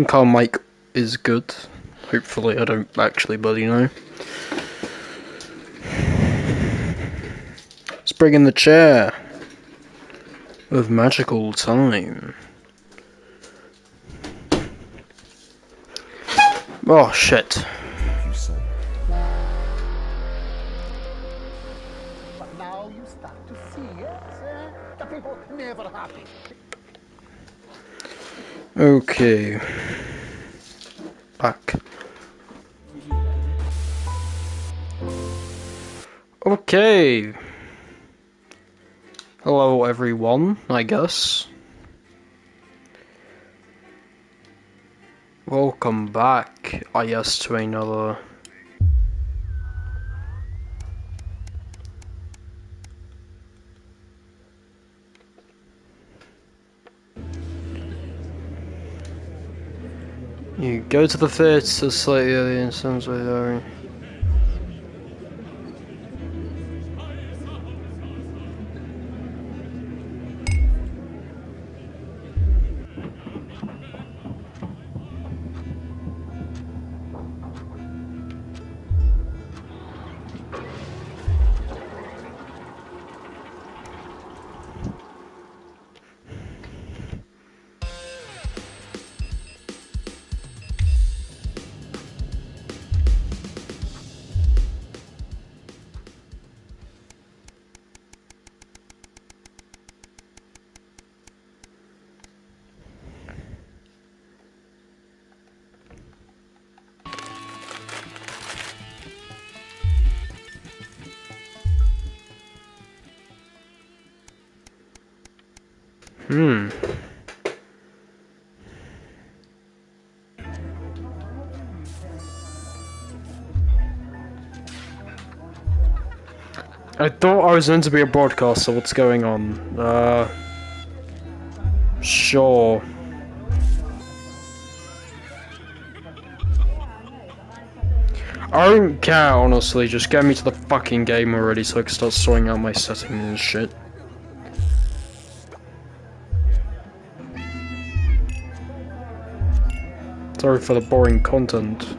Car mic is good. Hopefully, I don't actually bloody know. Let's bring in the chair of magical time. Oh shit. But now you start to see, yes? The people never happy. Okay. Back. Okay. Hello everyone, I guess. Welcome back, I guess, to another... You go to the theatre slightly earlier in some way. I thought I was meant to be a broadcaster, what's going on? Sure. I don't care, honestly, just get me to the fucking game already so I can start sorting out my settings and shit. Sorry for the boring content.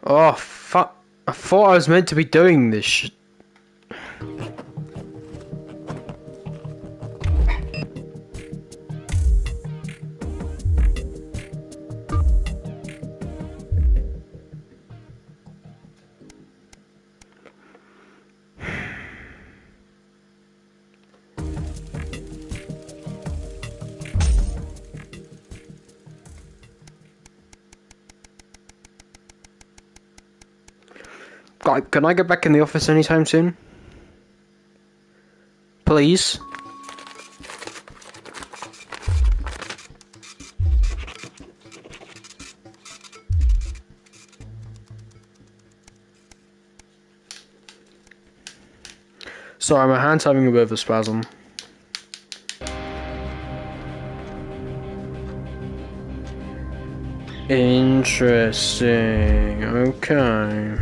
Oh, fuck. I thought I was meant to be doing this shit. God, can I get back in the office anytime soon? Please? Sorry, my hand's having a bit of a spasm. Interesting. Okay.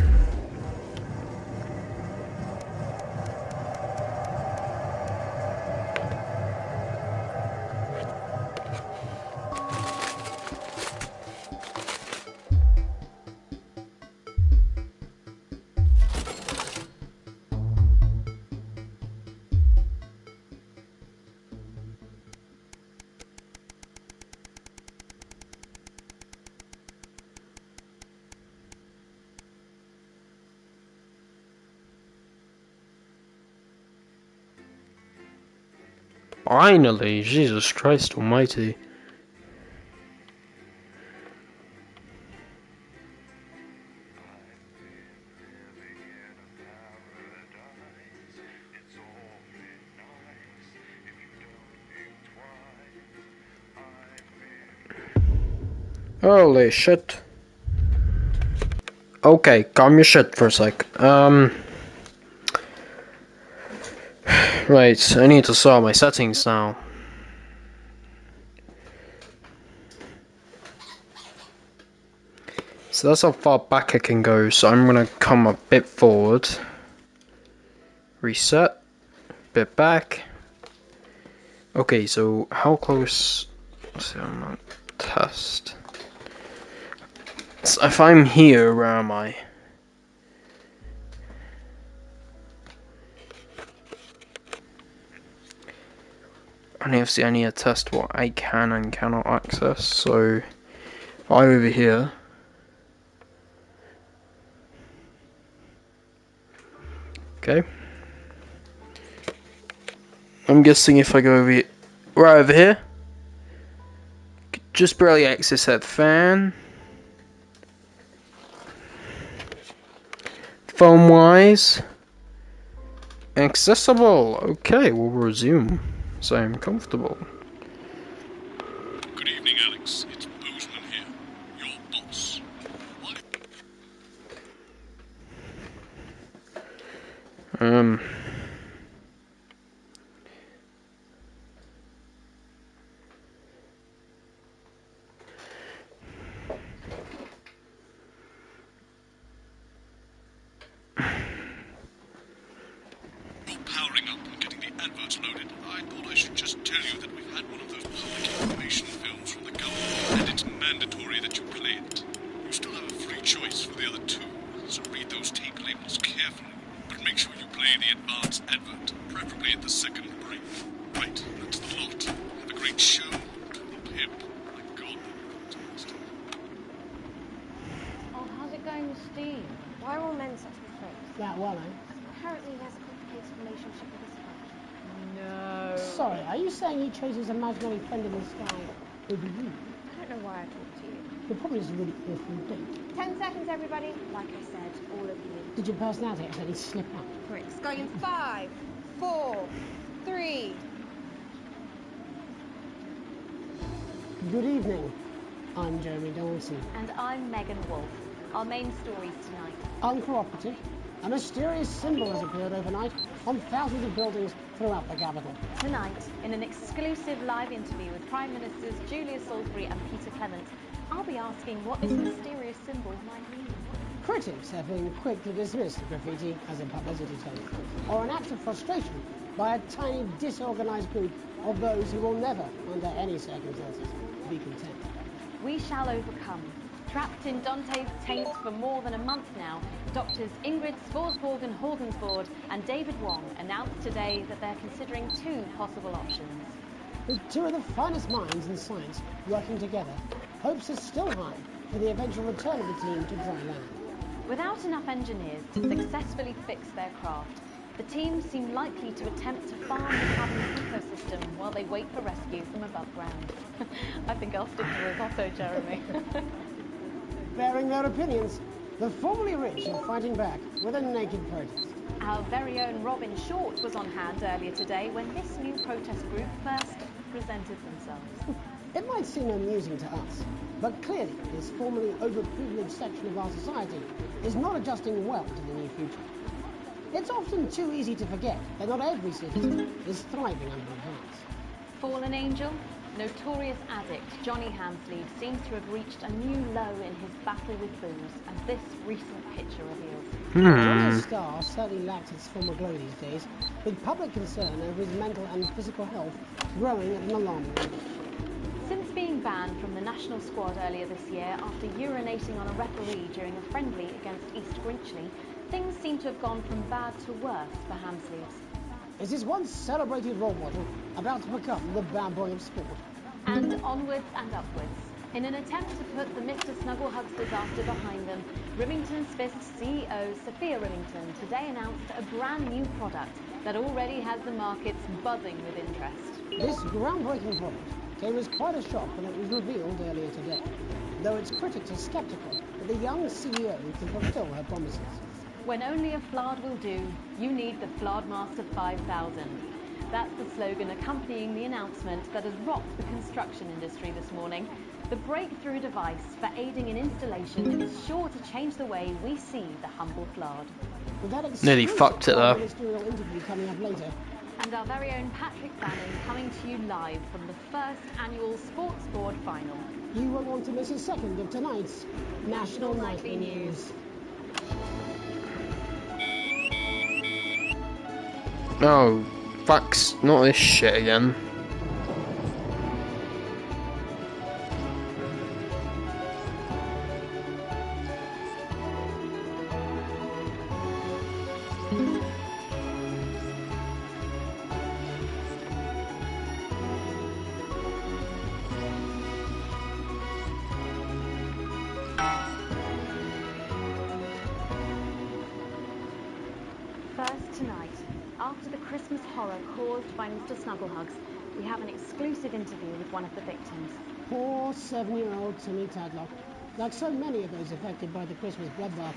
Finally, Jesus Christ almighty. Holy shit. Okay, calm your shit for a sec. Right, I need to sort my settings now. So that's how far back I can go, so I'm gonna come a bit forward. Reset. Bit back. Okay, so how close... Let's see, I'm not... Test. So if I'm here, where am I? And obviously I need to test what I can and cannot access, so... If I'm over here... Okay. I'm guessing if I go over here, right over here, just barely access that fan. Phone wise, accessible. Okay, we'll resume. So I'm comfortable. Good evening, Alex. It's Bozeman here, your boss. What? Powering up and getting the adverts loaded, I thought I should just tell you that we've had one of those public information films from the government, and it's mandatory that you play it. You still have a free choice for the other two, so read those tape labels carefully, but make sure you play the advanced advert, preferably at the second break. Right, that's the lot. Have a great show to the pimp. My God, they're fantastic. Oh, how's it going with Steve? Why are all men such good friends? That one, eh? Apparently he has a complicated relationship with his friend. No. Sorry, are you saying he chose his imaginary friend in the sky over you? I don't know why I talked to you. You're probably just a really awful date. 10 seconds, everybody. Like I said, all of you. Did your personality accidentally slip up? Pricks. Going in 5, 4, 3. Good evening. I'm Jeremy Dawson. And I'm Megan Wolf. Our main stories tonight. Uncooperative, a mysterious symbol has appeared overnight on thousands of buildings throughout the capital. Tonight, in an exclusive live interview with Prime Ministers Julia Salisbury and Peter Clement, I'll be asking what this mysterious symbol might mean. Critics have been quick to dismiss the graffiti as a publicity stunt, or an act of frustration by a tiny, disorganized group of those who will never, under any circumstances, be content. We shall overcome. Trapped in Dante's taint for more than a month now, doctors Ingrid Svorsborg and Horgensvoord and David Wong announced today that they're considering 2 possible options. With 2 of the finest minds in science working together, hopes are still high for the eventual return of the team to dry land. Without enough engineers to successfully fix their craft, the team seem likely to attempt to farm the cabin's ecosystem while they wait for rescue from above ground. I think I'll stick to risotto, Jeremy. Bearing their opinions, the formerly rich are fighting back with a naked protest. Our very own Robin Short was on hand earlier today when this new protest group first presented themselves. It might seem amusing to us, but clearly this formerly overprivileged section of our society is not adjusting well to the new future. It's often too easy to forget that not every citizen is thriving under advance. Fallen angel, notorious addict Johnny Hanslead seems to have reached a new low in his battle with booze, as this recent picture reveals. Johnny's star certainly lacks its former glow these days, with public concern over his mental and physical health growing at an alarming rate. Since being banned from the national squad earlier this year after urinating on a referee during a friendly against East Grinchley, things seem to have gone from bad to worse for Hanslead. Is his once celebrated role model about to become the bad boy of sport? And onwards and upwards. In an attempt to put the Mr. Snugglehug's disaster behind them, Remington's Fist's CEO Sophia Remington today announced a brand new product that already has the markets buzzing with interest. This groundbreaking product came as quite a shock when it was revealed earlier today, though its critics are sceptical that the young CEO can fulfill her promises. When only a Flard will do, you need the Flardmaster 5000. That's the slogan accompanying the announcement that has rocked the construction industry this morning. The breakthrough device for aiding in installation is sure to change the way we see the humble Flard. With that Nearly fucked it though. Ministerial interview coming up later. And our very own Patrick Bannon coming to you live from the first annual Sports Board final. You won't want to miss a second of tonight's National Nightly News. Oh, fucks, not this shit again. First tonight, after the Christmas horror caused by Mr. Snugglehugs, we have an exclusive interview with one of the victims. Poor 7-year-old Timmy Tadlock, like so many of those affected by the Christmas bloodbath,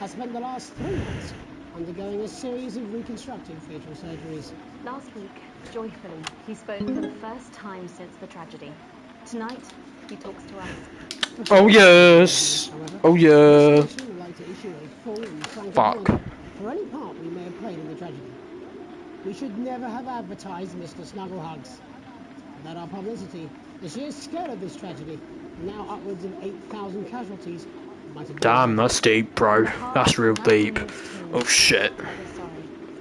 has spent the last 3 months undergoing a series of reconstructive facial surgeries. Last week, joyfully, he spoke for the first time since the tragedy. Tonight, he talks to us. Oh yes! Oh yeah! This station would like to issue a full and frank Fuck. apology for any part we may have played in the tragedy. We should never have advertised Mr. Snugglehugs. Without our publicity, the sheer scale of this tragedy, now upwards of 8,000 casualties, might have been Damn, that's deep, bro. That's real deep. Oh shit.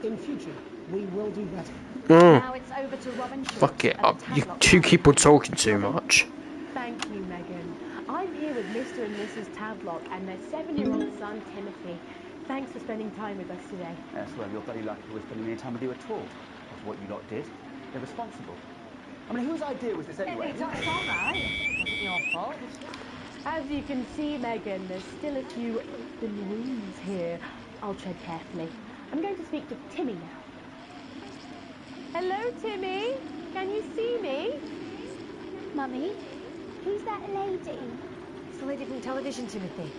in future, we will do better. Now it's over to Robin Short Fuck it at the up. You Tadlock two House. keep on talking too much. Thank you, Megan. I'm here with Mr. and Mrs. Tadlock and their 7-year-old son, Timothy. Thanks for spending time with us today. Yes, well, you're very lucky we're spending any time with you at all. After what you lot did, they're responsible. I mean, whose idea was this anyway? It's all right. It wasn't your fault. As you can see, Megan, there's still a few open wounds here. I'll tread carefully. I'm going to speak to Timmy now. Hello, Timmy. Can you see me? Mummy, who's that lady? It's the lady from television, Timothy.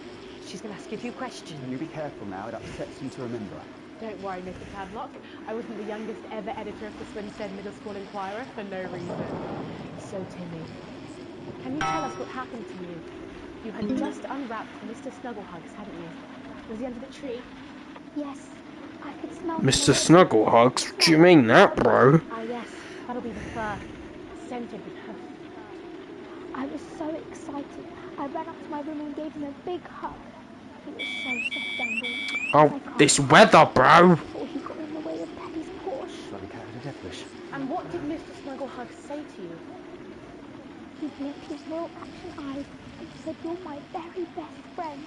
She's going to ask you a few questions. And you be careful now, it upsets you to remember. Don't worry, Mr. Tadlock. I wasn't the youngest ever editor of the Swinstead Middle School Inquirer for no reason. So, Timmy, can you tell us what happened to you? You had just unwrapped Mr. Snugglehugs, hadn't you? Was he under the tree? Yes, I could smell Mr. Snugglehugs? What do you mean that, bro? Ah, yes. That'll be the fur. Scented with her. I was so excited. I ran up to my room and gave him a big hug. He was so soft and warm. Oh, this weather, bro. Before he got in the way of Penny's Porsche. Bloody cat of a death wish. And what did Mr. Snugglehugs say to you? He blinked his little action eyes and said, "You're my very best friend."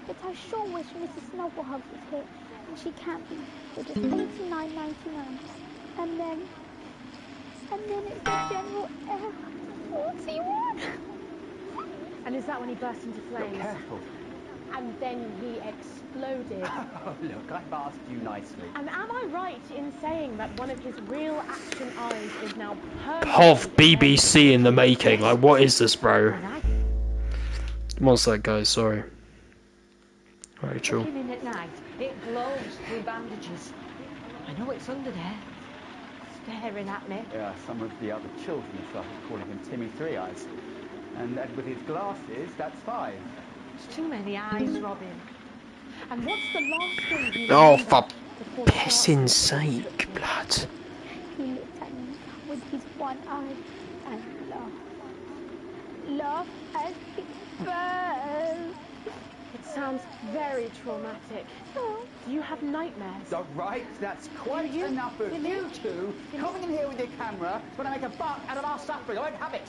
But I sure wish Mrs. Snugglehugs was here, and she can't be. But it's $89.99. And then it's the general air. What's he want? And is that when he burst into Look flames? careful. And then he exploded. Oh, look, I've asked you nicely. And am I right in saying that one of his real action eyes is now permanently... POV BBC in the making. Like, what is this, bro? And I One sec, guys, sorry. Rachel. looking in at night, it glows through bandages. I know it's under there, staring at me. Yeah, some of the other children started calling him Timmy Three Eyes. And with his glasses, that's 5. It's too many eyes, Robin. And what's the last thing you Oh, remember for before he pissing starts to sake, blood. He looked at me with his one eye and laughed. Laughed as he burst. It sounds very traumatic. Oh, Do you have nightmares? All right, that's quite You- enough of Timmy? you two coming in here with your camera trying to make a buck out of our suffering. I won't have it.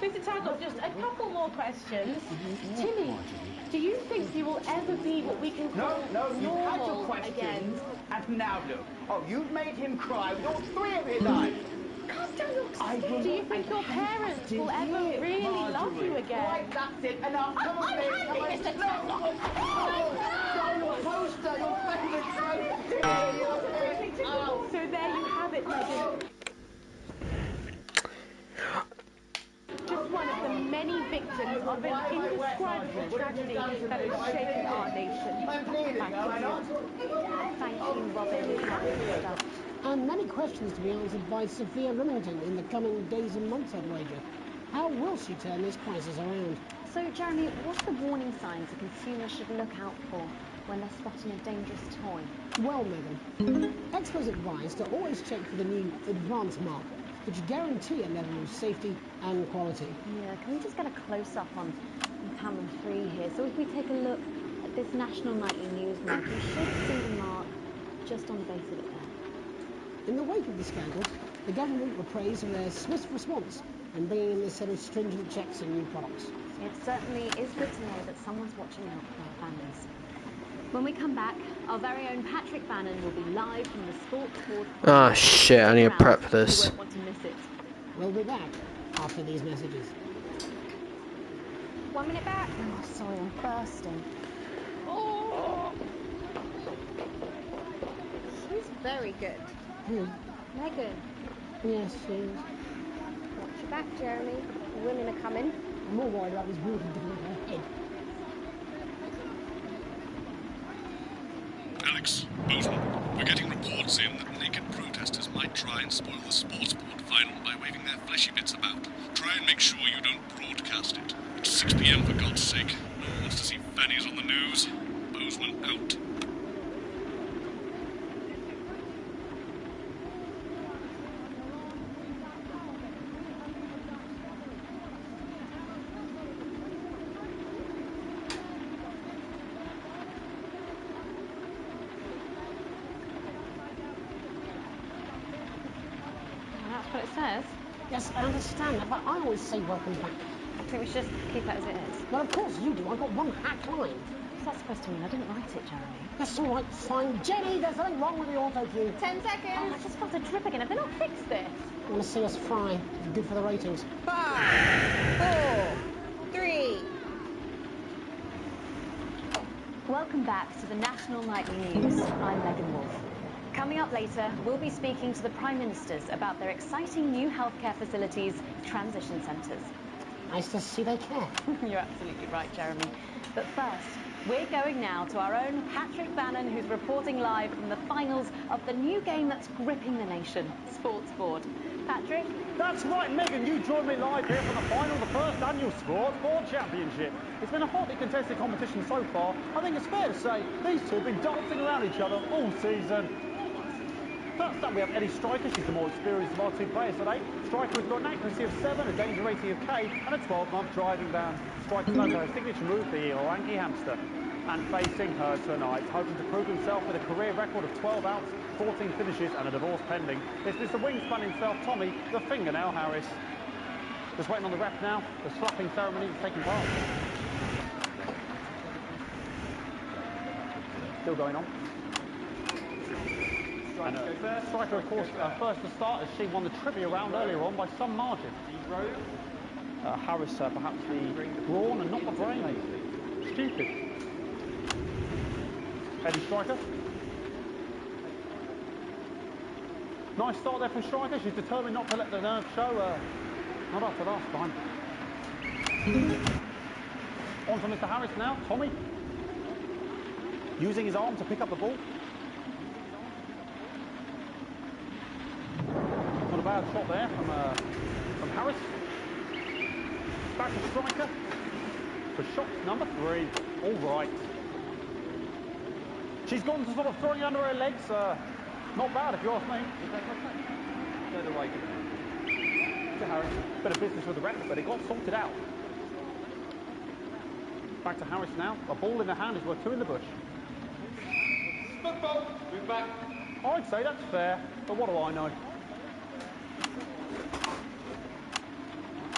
Mr. Tadlock, just a couple more questions. Timmy, do you think you will ever be what we can call No, you've had your normal questions. again? And now look. Oh, you've made him cry with all 3 of his eyes. Calm down, you're I will Do you not- think your parents will ever Dear really love Marjorie. you again? Right, that's it. Enough. Come on, Nick. Come on. Mr. No, your poster, your favourite poster. So there you have it, Megan. Just one of the many victims of an indescribable tragedy that has shaken our nation. I'm bleeding, am I not? Thank you, Robin. And many questions to be answered by Sophia Remington in the coming days and months, I'd wager. How will she turn this crisis around? So, Jeremy, what's the warning signs a consumer should look out for when they're spotting a dangerous toy? Well, Megan, experts advise to always check for the new advanced mark, which guarantee a level of safety and quality. Yeah, can we just get a close-up on panel 3 here? So if we take a look at this National Nightly News mark, you should see the mark just on the base of it there. In the wake of the scandal, the government were praised for their swift response in bringing in this set of stringent checks on new products. It certainly is good to know that someone's watching out for our families. When we come back, our very own Patrick Bannon will be live from the Sports Board. Ah, shit, I need to prep for this. You won't want to miss it. We'll be back after these messages. 1 minute back. Oh, sorry, I'm bursting. She's very good. Megan, Yes, she is. watch your back, Jeremy. The women are coming. I'm more worried about this water getting in her head. Alex, Bozeman, we're getting reports in that naked protesters might try and spoil the sports board final by waving their fleshy bits about. Try and make sure you don't broadcast it. It's 6 p.m. for God's sake. No one wants to see fannies on the news. Bozeman out. That's what it says. Yes, I understand that, but I always say welcome back. I think we should just keep it as it is. Well, of course you do. I've got one hack line. What's that supposed to mean? I didn't write it, Jeremy. That's all right, fine. Jenny, there's something wrong with the auto cue. 10 Oh, seconds. I just felt a drip again. Have they not fixed this? I want to see us fry. It's good for the ratings. 5, 4, 3. Welcome back to the National Nightly News. I'm Megan Wolf. Coming up later, we'll be speaking to the Prime Ministers about their exciting new healthcare facilities, transition centres. Nice to see they care. You're absolutely right, Jeremy. But first, we're going now to our own Patrick Bannon, who's reporting live from the finals of the new game that's gripping the nation, Sports Board. Patrick? That's right, Megan. You joined me live here for the final of the first annual Sports Board Championship. It's been a hotly contested competition so far. I think it's fair to say these two have been dancing around each other all season. First up, we have Eddie Striker. She's the more experienced of our two players today. Striker has got an accuracy of 7, a danger rating of K, and a 12-month driving ban. Striker's known for her signature move, the Orangi Hamster. And facing her tonight, hoping to prove himself with a career record of 12 outs, 14 finishes, and a divorce pending, it's Mr. Wingspan himself, Tommy, the Fingernail Harris. Just waiting on the ref now. The slapping ceremony is taking part. Still going on. And, Striker, of course, first to start as she won the trivia round earlier on by some margin. Harris, perhaps the brawn and not the brain. Stupid. Eddie Striker. Nice start there from Striker. She's determined not to let the nerves show. Not after last time. On to Mr. Harris now. Tommy. Using his arm to pick up the ball. Not a bad shot there from Harris. Back to Striker for shot number 3. All right. She's gone to sort of throwing under her legs. Not bad if you ask me. Further away to Harris. Bit of business with the ref, but it got sorted out. Back to Harris now. A ball in the hand is worth 2 in the bush. Football. Move back. I'd say that's fair, but what do I know?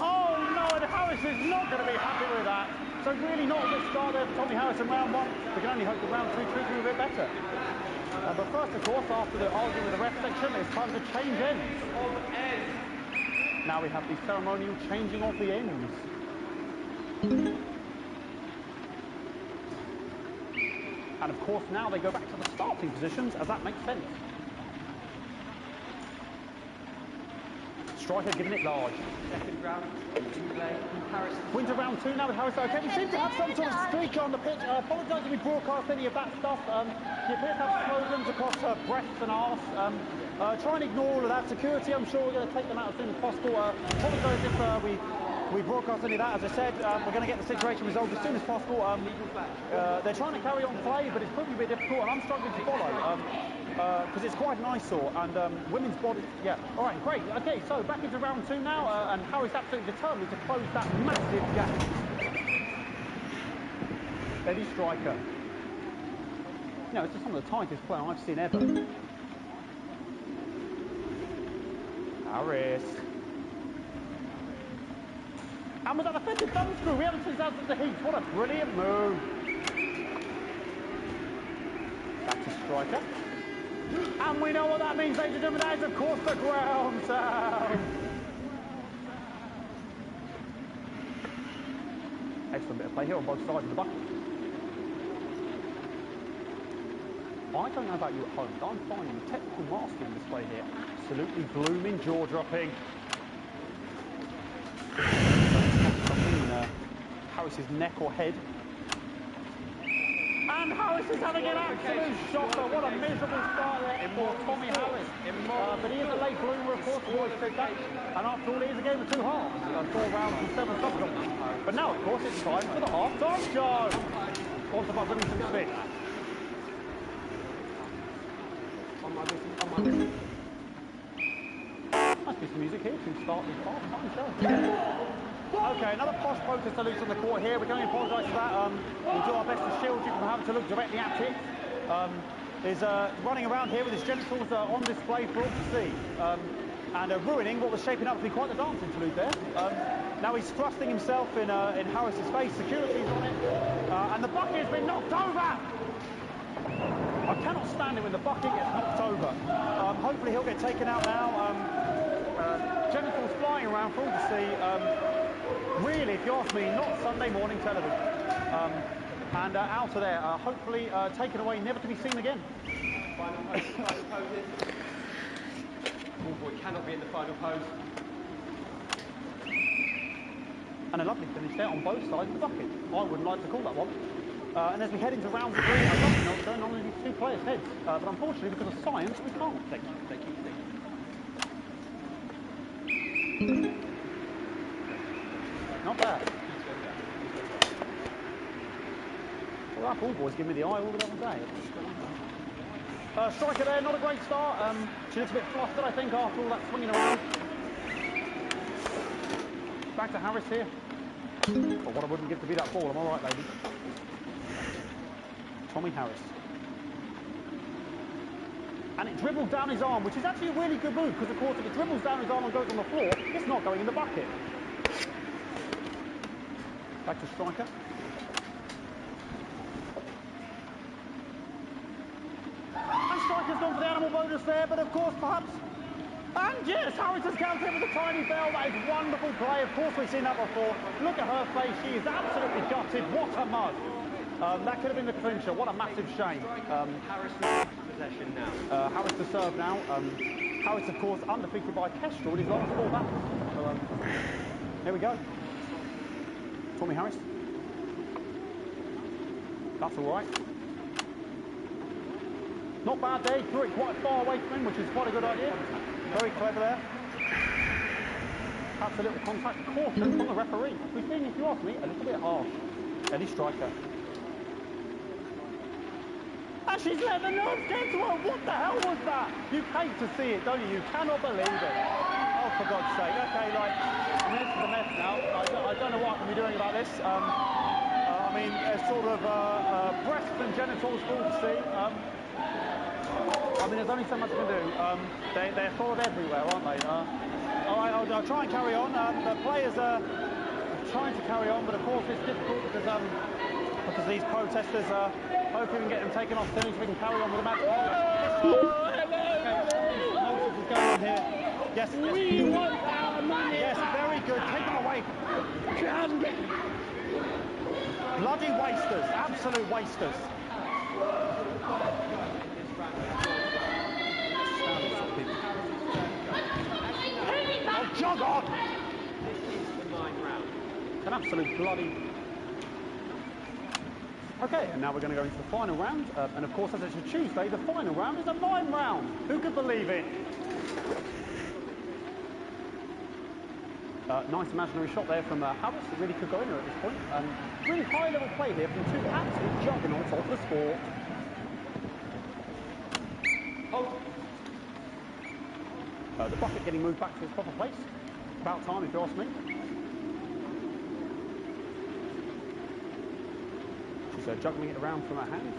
Oh no, and Harris is not going to be happy with that. So really not a good start there for Tommy Harris in round 1. We can only hope that round 2 treats him a bit better. But first, of course, after the argument with the ref section, it's time to change ends. Now we have the ceremonial changing of the ends. And of course, now they go back to the starting positions, as that makes sense. Striker giving it large. Second round, Harris. Winter round 2 now with Harris. Okay, we seem to have some sort of streak on the pitch. Apologise if we broadcast any of that stuff. You appear to have slogans across breasts and arse. Try and ignore all of that. Security, I'm sure we're going to take them out as soon as possible. Apologise if we we broadcast any of that. As I said, we're going to get the situation resolved as soon as possible. They're trying to carry on play, but it's proving a bit difficult, and I'm struggling to follow because it's quite an eyesore. And women's body, yeah. All right, great. Okay, so back into round 2 now, and Harry's absolutely determined to close that massive gap. Eddie Striker. You know, it's just some of the tightest player I've seen ever. Harris. And with that offensive thumb screw, we haven't seen out of the heat. What a brilliant move. Back to Striker. And we know what that means, ladies and gentlemen. That is, of course, the ground sound. Excellent bit of play here on both sides of the bucket. I don't know about you at home, but I'm finding the technical mastery in this play here absolutely blooming, jaw-dropping. Harris's neck or head. And Harris is having an absolute shocker. What a miserable start there for Tommy Harris. But he is a late bloomer, of course, we always said that. And after all, it is a game of 2 halves. 4 rounds and 7 subsequent. But now, of course, it's time for the half-time show. Sponsored by Remington Smith. Must be some music here to start this half-time show. Okay, another posh protester loose on the court here. We can only apologise for that. We'll do our best to shield you from having to look directly at it. Is running around here with his genitals on display for all to see. And ruining what was shaping up to be quite the dance interlude there. Now he's thrusting himself in Harris's face. Security's on it. And the bucket has been knocked over. I cannot stand it when the bucket gets knocked over. Hopefully he'll get taken out now. Genitals flying around for all to see. Really, if you ask me, not Sunday morning television. And out of there, hopefully taken away, never to be seen again. Final poses. Ball boy cannot be in the final pose. And a lovely finish there on both sides of the bucket. I wouldn't like to call that one. And as we head into round 3, I'd love to know what's going on in these 2 players' heads. But unfortunately, because of science, we can't. Thank you. Not bad. Well, that ball boy's giving me the eye all the other day. Striker there, not a great start. She looks a bit flustered, I think, after all that swinging around. Back to Harris here. But what I wouldn't give to be that ball, am I right, ladies? Tommy Harris. And it dribbled down his arm, which is actually a really good move, because of course if it dribbles down his arm and goes on the floor, it's not going in the bucket. Back to Striker. And Striker's gone for the animal bonus there, but of course perhaps... And yes, Harris has countered with a tiny bell. That is wonderful play. Of course we've seen that before. Look at her face. She is absolutely gutted. What a mud. That could have been the clincher. What a massive shame. Harris with possession now. Harris to serve now. Harris, of course, undefeated by Kestrel in his last 4 battles. So, here we go. Tommy Harris. That's all right. Not bad there. He threw it quite far away from him, which is quite a good idea. Very clever there. Perhaps a little contact caution from the referee. Who's being, if you ask me, a little bit harsh. Eddie Striker. And she's let the nerves get to her. What the hell was that? You hate to see it, don't you? You cannot believe it. Oh, for God's sake. Okay, like, I mean, this is a mess now. I don't know what I can be doing about this. I mean, sort of breasts and genitals for all to see. I mean, there's only so much I can do. They're sort of everywhere, aren't they? All right, I'll try and carry on. The players are trying to carry on, but of course it's difficult because these protesters hope we can get them taken off soon so we can carry on with the match. Nonsense is going on here. Yes, we want our money. Yes, very good. Take them away. Bloody wasters, absolute wasters. Oh, jog on! This is the 9th round. An absolute bloody... Okay, and now we're going to go into the final round. And of course, as it's a Tuesday, the final round is a 9 round. Who could believe it? Nice imaginary shot there from Harris. It really could go in there at this point. Really high level play here from two absolute juggernauts of the sport. The bucket getting moved back to its proper place. About time, if you ask me. She's juggling it around from her hand.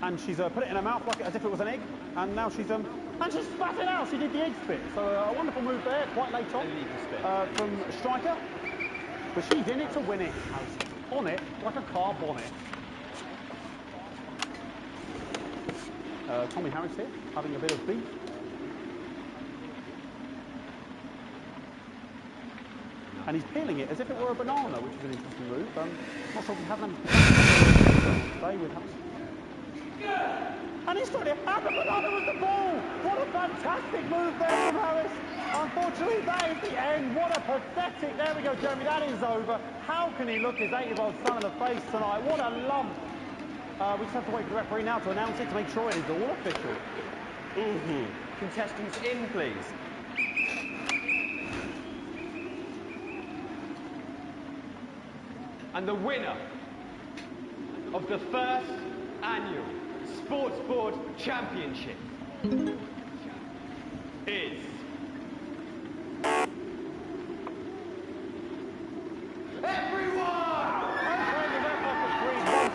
And she's put it in her mouth like as if it was an egg. And now she's and she's spat it out. She did the egg spit. So a wonderful move there, quite late on from Striker. But she's in it to win it. On it like a car bonnet. Tommy Harris here, having a bit of beef. And he's peeling it as if it were a banana, which is an interesting move. Not sure if he has any play with Harris. And he's got it. And the banana was the ball! What a fantastic move there from Harris. Unfortunately, that is the end. What a pathetic... There we go, Jeremy, that is over. How can he look his 8-year-old son in the face tonight? What a lump. We just have to wait for the referee now to announce it to make sure it is all official. Contestants in, please. And the winner of the first annual Sports Board Championship is...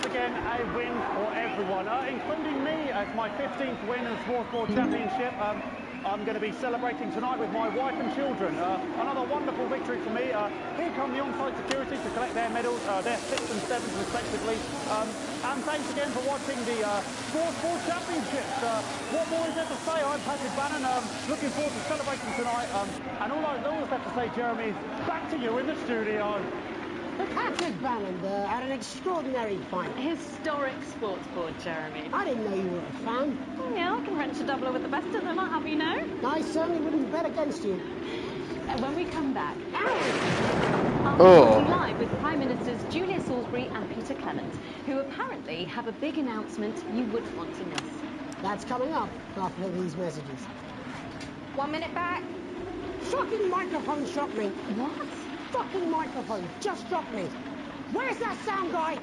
Again, a win for everyone, including me as my 15th win in the Sports Board Championship. I'm going to be celebrating tonight with my wife and children. Another wonderful victory for me. Here come the on-site security to collect their medals, their 6th and 7th respectively. And thanks again for watching the Sports Board Championships. What more is there to say? I'm Patrick Bannon, looking forward to celebrating tonight. And all I always have to say, Jeremy, is back to you in the studio. Patrick Bannon had an extraordinary fight. Historic sports board, Jeremy. I didn't know you were a fan. Oh, yeah, I can wrench a doubler with the best of them, I'll have you know. I certainly wouldn't bet against you. When we come back, I'll be live with Prime Ministers Julia Salisbury and Peter Clement, who apparently have a big announcement you wouldn't want to miss. That's coming up after these messages. 1 minute back. Fucking microphone shot me. What? Fucking microphone just dropped me. Where's that sound guy?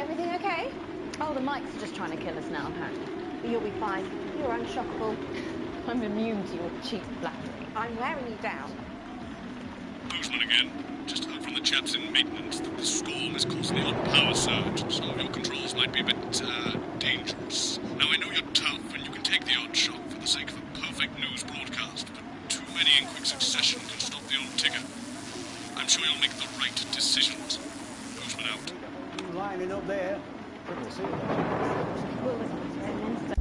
Everything okay? Oh, the mics are just trying to kill us now, apparently. You'll be fine. You're unshockable. I'm immune to your cheap flattery. I'm wearing you down. Bozeman again. Just heard from the chaps in maintenance that the storm is causing the odd power surge. Some of your controls might be a bit dangerous. Now, I know you're tough and you can take the odd shock for the sake of a perfect news broadcast, but too many in quick succession can stop the old ticker. I'm sure you'll make the right decisions. Bozeman out. Lining up there. Well, listen, it's very